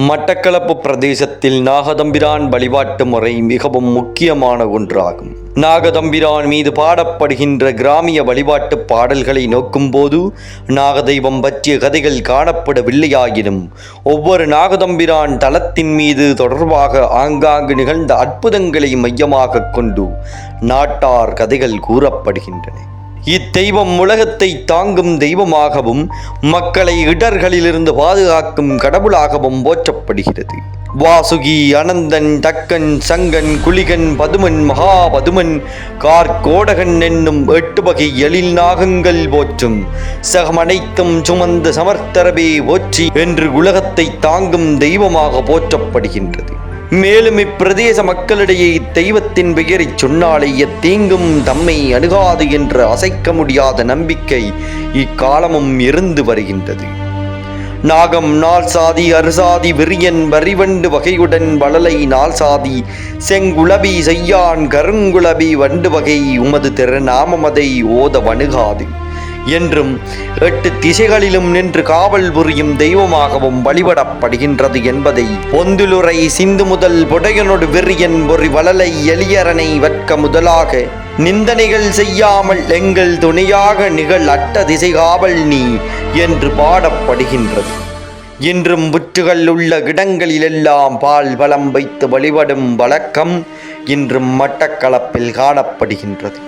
மட்டக்களப்பு பிரதேசத்தில் நாகதம்பிரான் வழிபாட்டு முறை மிகவும் முக்கியமான ஒன்றாகும். நாகதம்பிரான் மீது பாடப்படுகின்ற கிராமிய வழிபாட்டு பாடல்களை நோக்கும்போது நாகதெய்வம் பற்றிய கதைகள் காணப்படவில்லையாயினும் ஒவ்வொரு நாகதம்பிரான் தலத்தின் மீது தொடர்பாக ஆங்காங்கு நிகழ்ந்த அற்புதங்களை மையமாக கொண்டு நாட்டார் கதைகள் கூறப்படுகின்றன. இத்தெய்வம் உலகத்தை தாங்கும் தெய்வமாகவும் மக்களை இடர்களிலிருந்து பாதுகாக்கும் கடவுளாகவும் போற்றப்படுகிறது. வாசுகி, அனந்தன், தக்கன், சங்கன், குளிகன், பதுமன், மகாபதுமன், கார்கோடகன் என்னும் 8 வகை எழில் நாகங்கள் போற்றும் சகமனைத்தும் சுமந்த சமர்த்தரவே போற்றி என்று உலகத்தை தாங்கும் தெய்வமாக போற்றப்படுகின்றது. மேலும் இப்பிரதேச மக்களிடையே இத்தெய்வத்தின் பெயரை சொன்னாலே எத்தீங்கும் தம்மை அணுகாது என்ற அசைக்க முடியாத நம்பிக்கை இக்காலமும் இருந்து வருகின்றது. நாகம், நாள் சாதி, அருசாதி, விரியன், வரிவண்டு வகையுடன் வளலை, நாள் சாதி, செங்குளவி, செய்யான், கருங்குளவி, வண்டு வகை உமது திருநாமமதை ஓத வணுகாது என்றும் 8 திசைகளிலும் நின்று காவல் புரியும் தெய்வமாகவும் வழிபடப்படுகின்றது என்பதை பொந்துலுரை சிந்து முதல் புடையனொடு விரியன் பொறி வளலை எளியரனை வற்க முதலாக நிந்தனைகள் செய்யாமல் எங்கள் துணையாக நிகழ் அட்ட திசை காவல் நீ என்று பாடப்படுகின்றது. இன்றும் புற்றுகள் உள்ள இடங்களிலெல்லாம் பால் பழம் வைத்து வழிபடும் வழக்கம் இன்றும் மட்டக்களப்பில் காணப்படுகின்றது.